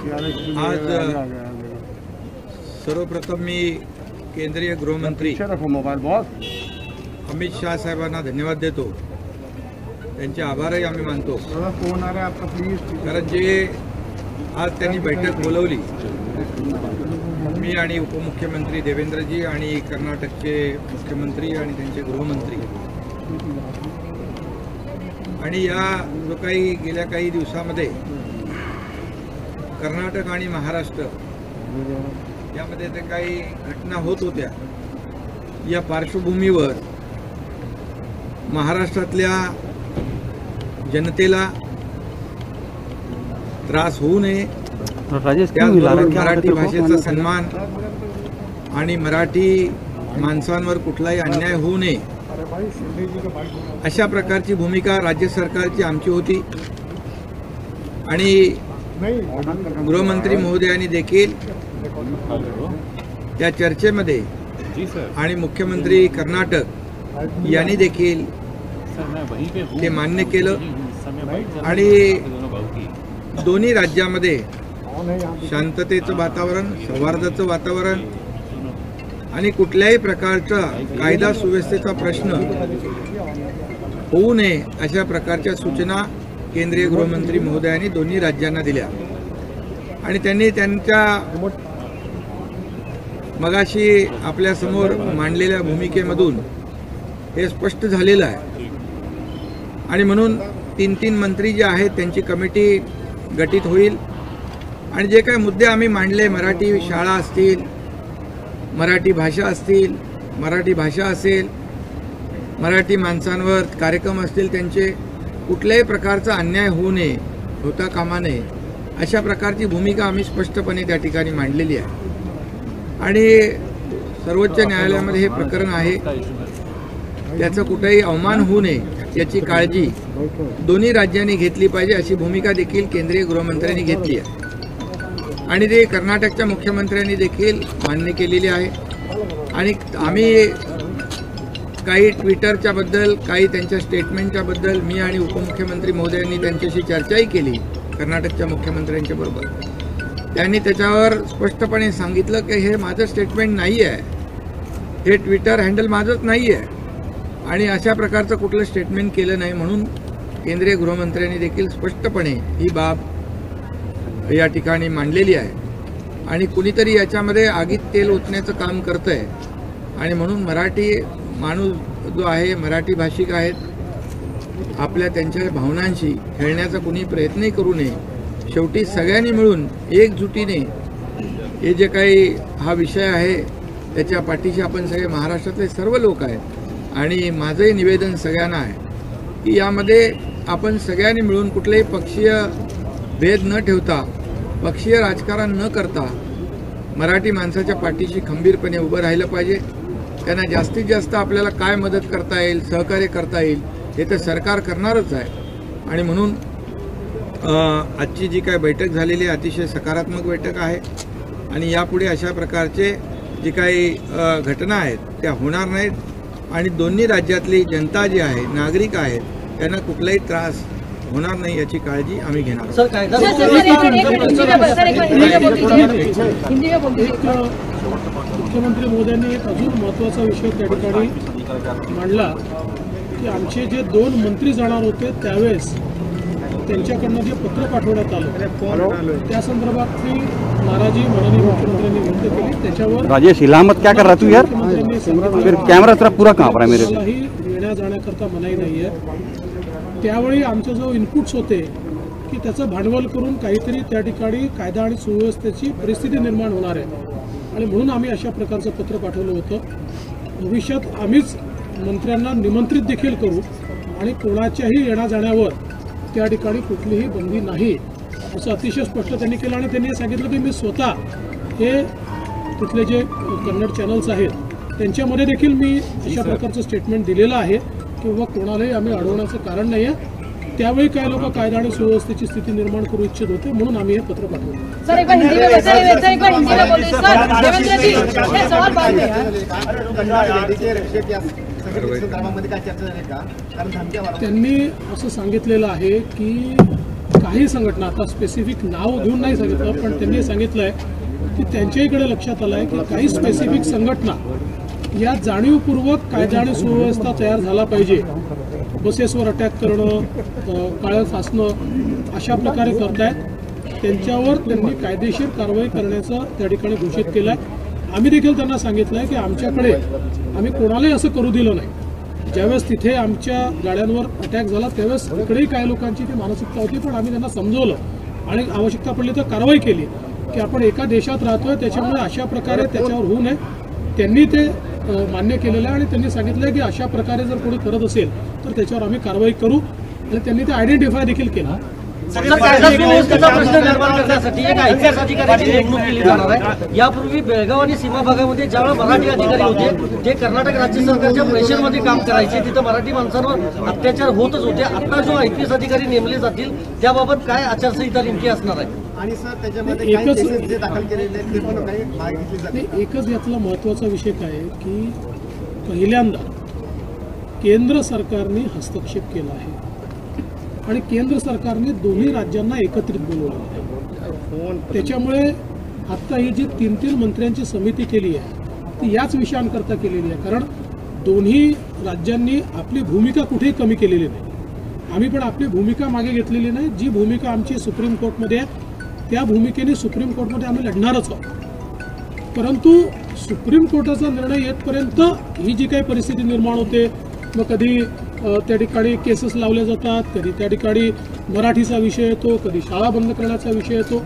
आज सर्वप्रथम मी केंद्रीय गृहमंत्री अमित शाह साहेबांना धन्यवाद देतो। त्यांचे आभारही आम्ही मानतो, कारण जे आज त्यांनी बैठक बोलवली, मी आणि उपमुख्यमंत्री देवेंद्रजी आणि कर्नाटकचे मुख्यमंत्री आणि त्यांचे गृहमंत्री, आणि या जो काही गेल्या काही दिवसामध्ये कर्नाटक आणि महाराष्ट्र यामध्ये ते काही घटना होत होत्या, या पार्श्वभूमीवर महाराष्ट्रातल्या जनतेला त्रास होऊ नये, त्याचबरोबर मराठी भाषेचा सन्मान आणि मराठी माणसांवर कुठलाही अन्याय होऊ नये अशा प्रकारची भूमिका राज्य सरकारची आमची होती। आणि गृहमंत्री महोदयांनी देखील त्या चर्चेमध्ये आणि मुख्यमंत्री कर्नाटक यांनी देखील ते मान्य केलं, आणि दोन्ही राज्यामध्ये शांततेचं वातावरण, सौहार्दाचं वातावरण आणि कुठल्याही प्रकारचा कायदा सुव्यवस्थेचा प्रश्न होऊ नये अशा प्रकारच्या सूचना केंद्रीय गृहमंत्री महोदयांनी दोन्ही राज्यांना दिल्या। आणि त्यांनी त्यांच्या मगाशी आपल्यासमोर मांडलेल्या भूमिकेमधून हे स्पष्ट झालेलं आहे, आणि म्हणून 3 मंत्री जे आहेत त्यांची कमिटी गठीत होईल, आणि जे काही मुद्दे आम्ही मांडले, मराठी शाळा असतील, मराठी भाषा असतील, मराठी भाषा असेल, मराठी माणसांवर कार्यक्रम असतील, त्यांचे कुठल्याही प्रकारचा अन्याय होऊ नये, होता कामा नये अशा प्रकारची भूमिका आम्ही स्पष्टपणे त्या ठिकाणी मांडलेली आहे। आणि सर्वोच्च न्यायालयामध्ये हे प्रकरण आहे, त्याचा कुठेही अवमान होऊ नये याची काळजी दोन्ही राज्यांनी घेतली पाहिजे अशी भूमिका देखील केंद्रीय गृहमंत्र्यांनी घेतली आहे, आणि ते कर्नाटकच्या मुख्यमंत्र्यांनी देखील मान्य केलेली आहे। आणि आम्ही काही ट्विटरच्या बद्दल, काही त्यांच्या स्टेटमेंटच्या बद्दल मी आणि उपमुख्यमंत्री महोदयांनी त्यांच्याशी चर्चाही केली कर्नाटकच्या मुख्यमंत्र्यांच्या बरोबर। त्यांनी त्याच्यावर स्पष्टपणे सांगितलं की हे माझं स्टेटमेंट नाही आहे, हे ट्विटर हँडल माझंच नाही आहे, आणि अशा प्रकारचं कुठलं स्टेटमेंट केलं नाही, म्हणून केंद्रीय गृहमंत्र्यांनी देखील स्पष्टपणे ही बाब या ठिकाणी मांडलेली आहे। आणि कुणीतरी याच्यामध्ये आगीत तेल ओतण्याचं काम करतं आहे, आणि म्हणून मराठी माणूस जो आहे, मराठी भाषिक आहेत, आपल्या त्यांच्या भावनांशी खेळण्याचा कुणी प्रयत्नही करू नये। शेवटी सगळ्यांनी मिळून एकजुटीने हे जे काही हा विषय आहे त्याच्या पाठीशी आपण सगळे महाराष्ट्रातले सर्व लोक आहेत, आणि माझंही निवेदन सगळ्यांना आहे की यामध्ये आपण सगळ्यांनी मिळून कुठलेही पक्षीय भेद न ठेवता, पक्षीय राजकारण न करता मराठी माणसाच्या पाठीशी खंबीरपणे उभं राहिलं पाहिजे। त्यांना जास्तीत जास्त आपल्याला काय मदत करता येईल, सहकार्य करता येईल हे तर सरकार करणारच आहे। आणि म्हणून आजची जी काय बैठक झालेली आहे अतिशय सकारात्मक बैठक आहे, आणि यापुढे अशा प्रकारचे जी काही घटना आहेत त्या होणार नाहीत, आणि दोन्ही राज्यातली जनता जी आहे, नागरिक आहेत, त्यांना कुठलाही त्रास होणार नाही याची काळजी आम्ही घेणार आहोत। मुख्यमंत्री मोदयांनी एक अजून महत्त्वाचा विषय त्या ठिकाणी मांडला की आमचे जे 2 मंत्री जाणार होते त्यावेळेस त्यांच्याकडनं जे पत्र पाठवण्यात आलं त्या संदर्भातली नाराजी माननीय मुख्यमंत्र्यांनी व्यक्त केली। त्याच्यावर राजेश इलामत क्या कर रहा तू यार, फिर कैमरा तेरा पूरा कहां पर है मेरे को येण्या जाण्याकरता मनाई नाही आहे। त्यावेळी आमचे जो इनपुट्स होते की त्याचं भांडवल करून काहीतरी त्या ठिकाणी कायदा आणि सुव्यवस्थेची परिस्थिती निर्माण होणार आहे, आणि म्हणून आम्ही अशा प्रकारचं पत्र पाठवलं होतं। भविष्यात आम्हीच मंत्र्यांना निमंत्रित देखील करू, आणि कोणाच्याही येण्या जाण्यावर त्या ठिकाणी कुठलीही बंदी नाही असं अतिशय स्पष्ट त्यांनी केलं। आणि त्यांनी सांगितलं की मी स्वतः हे तिथले जे कन्नड चॅनल्स आहेत त्यांच्यामध्ये देखील मी अशा प्रकारचं स्टेटमेंट दिलेलं आहे किंवा कोणालाही आम्ही अडवण्याचं कारण नाही आहे। त्यावेळी काही लोक कायदा आणि सुव्यवस्थेची स्थिती निर्माण करू इच्छित होते, म्हणून आम्ही हे पत्र पाठवलं। त्यांनी असं सांगितलेलं आहे की काही संघटना, आता स्पेसिफिक नाव घेऊन नाही सांगितलं, पण त्यांनी सांगितलं आहे की त्यांच्याकडे लक्षात आलं आहे की काही स्पेसिफिक संघटना या जाणीवपूर्वक कायदा आणि सुव्यवस्था तयार झाला पाहिजे, बसेसवर अटॅक करणं, काळं फासणं अशा प्रकारे करतायत, त्यांच्यावर त्यांनी कायदेशीर कारवाई करण्याचं त्या ठिकाणी घोषित केलं आहे. आम्ही देखील त्यांना सांगितलं आहे की आमच्याकडे आम्ही कोणालाही असं करू दिलं नाही. ज्यावेळेस तिथे आमच्या गाड्यांवर अटॅक झाला त्यावेळेस इकडेही काही लोकांची ती मानसिकता होती, पण आम्ही त्यांना समजवलं आणि आवश्यकता पडली तर कारवाई केली की आपण एका देशात राहतोय, त्याच्यामुळे अशा प्रकारे त्याच्यावर होऊ नये. त्यांनी ते मान्य केलेलं आहे आणि त्यांनी सांगितलं की अशा प्रकारे जर कोणी करत असेल तर त्याच्यावर आम्ही कारवाई करू आणि त्यांनी ते आयडेंटिफाय देखील केलं. कायदा सुव्यवस्थेचा प्रश्न निर्माण करण्यासाठी एक IPS अधिकाऱ्याची नेमणूक केली जाणार आहे. यापूर्वी बेळगाव आणि सीमा भागामध्ये ज्यावेळेला मराठी अधिकारी होते ते कर्नाटक राज्य सरकारच्या प्रेशरमध्ये काम करायचे, तिथं मराठी माणसांवर अत्याचार होतच होते. आता जो IPS अधिकारी नेमले जातील त्याबाबत काय आचारसंहिता नेमकी असणार आहे? आणि सर त्याच्यामध्ये काही केसेस जे दाखल केलेले आहेत ते पण काही भाग घेतले जाते. एकच यातला महत्त्वाचा विषय काय आहे की पहिल्यांदा केंद्र सरकारने हस्तक्षेप केला आहे आणि केंद्र सरकारने दोन्ही राज्यांना एकत्रित बोलवलं आहे. त्याच्यामुळे आत्ता ही जी 3 मंत्र्यांची समिती केली आहे ती याच विषयांकरता केलेली आहे, कारण दोन्ही राज्यांनी आपली भूमिका कुठेही कमी केलेली नाही. आम्ही पण आपली भूमिका मागे घेतलेली नाही. जी भूमिका आमची सुप्रीम कोर्टमध्ये आहे त्या भूमिकेने सुप्रीम कोर्टमध्ये आम्ही लढणारच आहोत. परंतु सुप्रीम कोर्टाचा निर्णय येतपर्यंत ही जी काही परिस्थिती निर्माण होते, मग कधी त्या ठिकाणी केसेस लावले जातात, कधी त्या ठिकाणी मराठीचा विषय येतो, कधी शाळा बंद करण्याचा विषय येतो,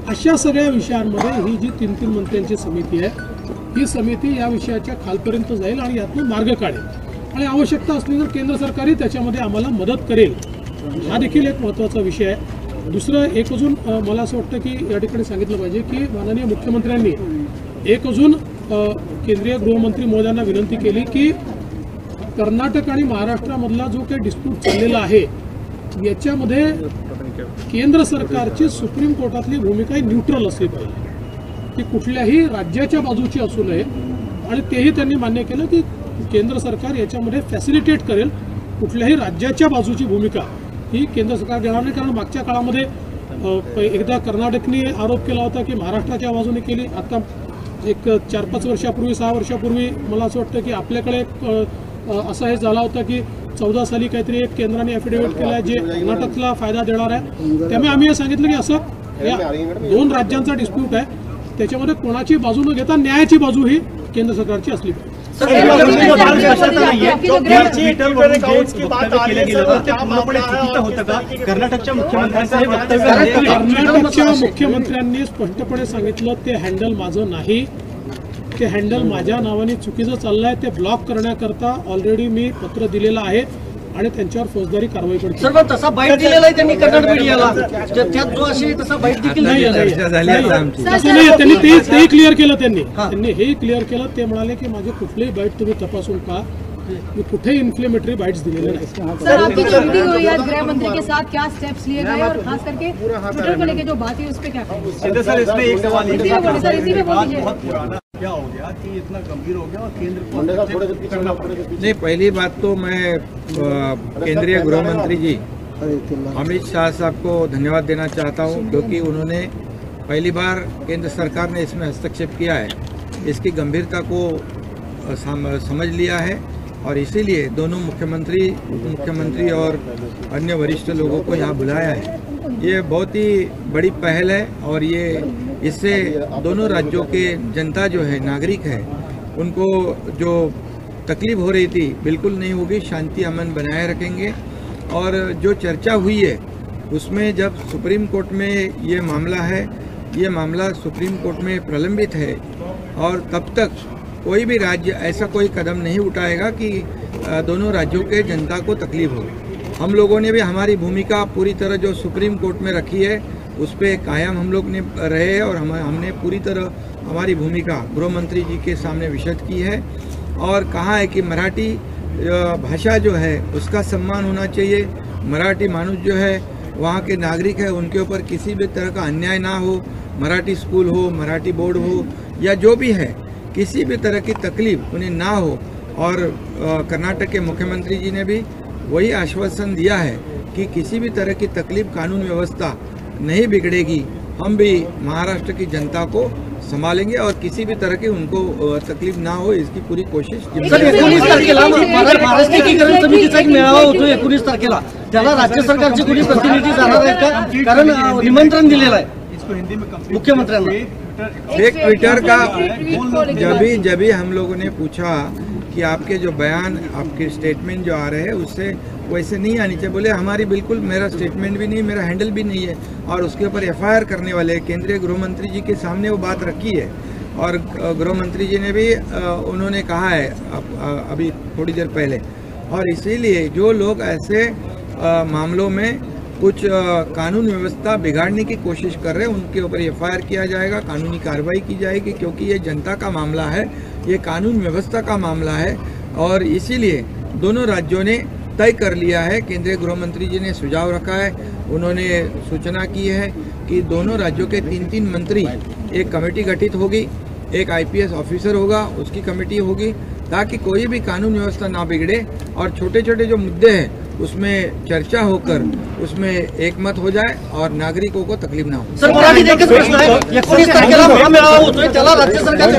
अशा सगळ्या विषयांमध्ये ही जी 3 मंत्र्यांची समिती आहे ही समिती या विषयाच्या खालपर्यंत जाईल आणि यातून मार्ग काढेल आणि आवश्यकता असली तर केंद्र सरकारही त्याच्यामध्ये आम्हाला मदत करेल. हा देखील एक महत्त्वाचा विषय आहे. दुसरं एक अजून मला असं वाटतं की या ठिकाणी सांगितलं पाहिजे की माननीय मुख्यमंत्र्यांनी एक अजून केंद्रीय गृहमंत्री महोदयांना विनंती केली की कर्नाटक आणि महाराष्ट्रामधला जो काही डिस्प्यूट चाललेला आहे याच्यामध्ये केंद्र सरकारची सुप्रीम कोर्टातली भूमिका ही न्यूट्रल असली पाहिजे, ती कुठल्याही राज्याच्या बाजूची असू नये. आणि तेही त्यांनी मान्य केलं की केंद्र सरकार याच्यामध्ये फॅसिलिटेट करेल, कुठल्याही राज्याच्या बाजूची भूमिका ही केंद्र सरकार घेणार नाही. कारण मागच्या काळामध्ये एकदा कर्नाटकने आरोप केला होता की महाराष्ट्राच्या बाजूने केली. आता एक 4-5 वर्षापूर्वी 6 वर्षापूर्वी मला असं वाटतं की आपल्याकडे असं हे झाला होता की 14 साली काहीतरी एक केंद्राने ॲफिडेव्हिट केला आहे जे कर्नाटकला फायदा देणार आहे. त्यामुळे आम्ही हे सांगितलं की असं या 2 राज्यांचा डिस्प्यूट आहे, त्याच्यामध्ये कोणाची बाजू न घेता न्यायाची बाजू ही केंद्र सरकारची असली पाहिजे. कर्नाटकच्या मुख्यमंत्र्यांचं कर्नाटकच्या मुख्यमंत्र्यांनी स्पष्टपणे सांगितलं ते हँडल माझं नाही, ते हँडल माझ्या नावाने चुकीचं चाललंय, ते ब्लॉक करण्याकरता ऑलरेडी मी पत्र दिलेलं आहे आणि त्यांच्यावर फौजदारी कारवाई करतो. सर पण तसा बाईट दिलेला आहे त्यांनी कन्नड मीडियाला, त्यात जो अशी तसा बाईट देखील नाही नाही. असं नाही. त्यांनी तेही क्लिअर केलं, त्यांनी हेही क्लिअर केलं. ते म्हणाले की माझे कुठलेही बाईट तुम्ही तपासून पहा, मी कुठेही इन्फ्लेमेटरी बाइट्स दिलेले नहीं। सर आपकी जो मीटिंग हुई है गृह मंत्री के साथ, क्या स्टेप्स लिए गए और खास करके ट्विटर को लेकर जो बात है उस पर क्या कहेंगे? सर इसमें एक सवाल इसी में बोलिए सर, इसी में बोल दीजिए। बहुत पुराना क्या हो गया कि इतना गंभीर हो गया और केंद्र को नहीं, पहली बात तो मैं केंद्रीय गृह मंत्री जी अमित शाह साहब को धन्यवाद देना चाहता हूं, क्योंकि उन्होंने पहली बार केंद्र सरकार ने इसमें हस्तक्षेप किया है, इसकी गंभीरता को समझ लिया है और इसीलिए दोनों मुख्यमंत्री, उप मुख्यमंत्री और अन्य वरिष्ठ लोगों को यहाँ बुलाया है। ये बहुत ही बड़ी पहल है और ये इससे दोनों राज्यों के जनता जो है, नागरिक है, उनको जो तकलीफ हो रही थी बिल्कुल नहीं होगी, शांति अमन बनाए रखेंगे। और जो चर्चा हुई है उसमें जब सुप्रीम कोर्ट में ये मामला है, ये मामला सुप्रीम कोर्ट में प्रलंबित है और तब तक कोई भी राज्य ऐसा कोई कदम नहीं उठाएगा कि दोनों राज्यों के जनता को तकलीफ हो। हम लोगों ने भी हमारी भूमिका पूरी तरह जो सुप्रीम कोर्ट में रखी है उस पर कायम हम लोग ने रहे हैं और हमने पूरी तरह हमारी भूमिका गृह मंत्री जी के सामने विशद की है और कहा है कि मराठी भाषा जो है उसका सम्मान होना चाहिए। मराठी मानुष जो है, वहाँ के नागरिक है, उनके ऊपर किसी भी तरह का अन्याय ना हो। मराठी स्कूल हो, मराठी बोर्ड हो या जो भी है, किसी भी तरह की तकलीफ उन्हें ना हो। और कर्नाटक के मुख्यमंत्री जी ने भी वही आश्वासन दिया है कि किसी भी तरह की तकलीफ कानून व्यवस्था नहीं बिगड़ेगी, हम भी महाराष्ट्र की जनता को संभालेंगे और किसी भी तरह की उनको तकलीफ ना हो इसकी पूरी कोशिश सर 19 तारखेला महाराष्ट्र एकीकरण समितीचा एक मेळावा होतो 19 तारखेला, त्याला राज्य सरकारचे कोणी प्रतिनिधी जाणार आहेत का? कारण निमंत्रण दिलेलं आहे इसको हिंदी में कंप्लीट मुख्यमंत्र्यांना। एक ट्विटर का जब भी हम लोगों ने पूछा कि आपके जो बयान आपके स्टेटमेंट जो आ रहे हैं उससे वैसे नहीं आनी चाहिए, बोले हमारी बिल्कुल, मेरा स्टेटमेंट भी नहीं, मेरा हैंडल भी नहीं है और उसके ऊपर एफआईआर करने वाले केंद्रीय गृह मंत्री जी के सामने वो बात रखी है और गृह मंत्री जी ने भी उन्होंने कहा है अभी थोड़ी देर पहले। और इसीलिए जो लोग ऐसे मामलों में कुछ कानून व्यवस्था बिगाड़ने की कोशिश कर रहे हैं उनके ऊपर एफआईआर किया जाएगा, कानूनी कार्रवाई की जाएगी, क्योंकि ये जनता का मामला है, ये कानून व्यवस्था का मामला है। और इसीलिए दोनों राज्यों ने तय कर लिया है, केंद्रीय गृह मंत्री जी ने सुझाव रखा है, उन्होंने सूचना की है कि दोनों राज्यों के 3-3 मंत्री, एक कमेटी गठित होगी, एक आईपीएस ऑफिसर होगा, उसकी कमेटी होगी, ताकि कोई भी कानून व्यवस्था ना बिगड़े और छोटे छोटे जो मुद्दे हैं उसमें चर्चा होकर उसमें एकमत हो जाए और नागरिकों को तकलीफ ना हो। सर मराठी एकच प्रश्न आहे, 19 तारखेला महामेळावा होतोय, त्याला राज्य सरकारचे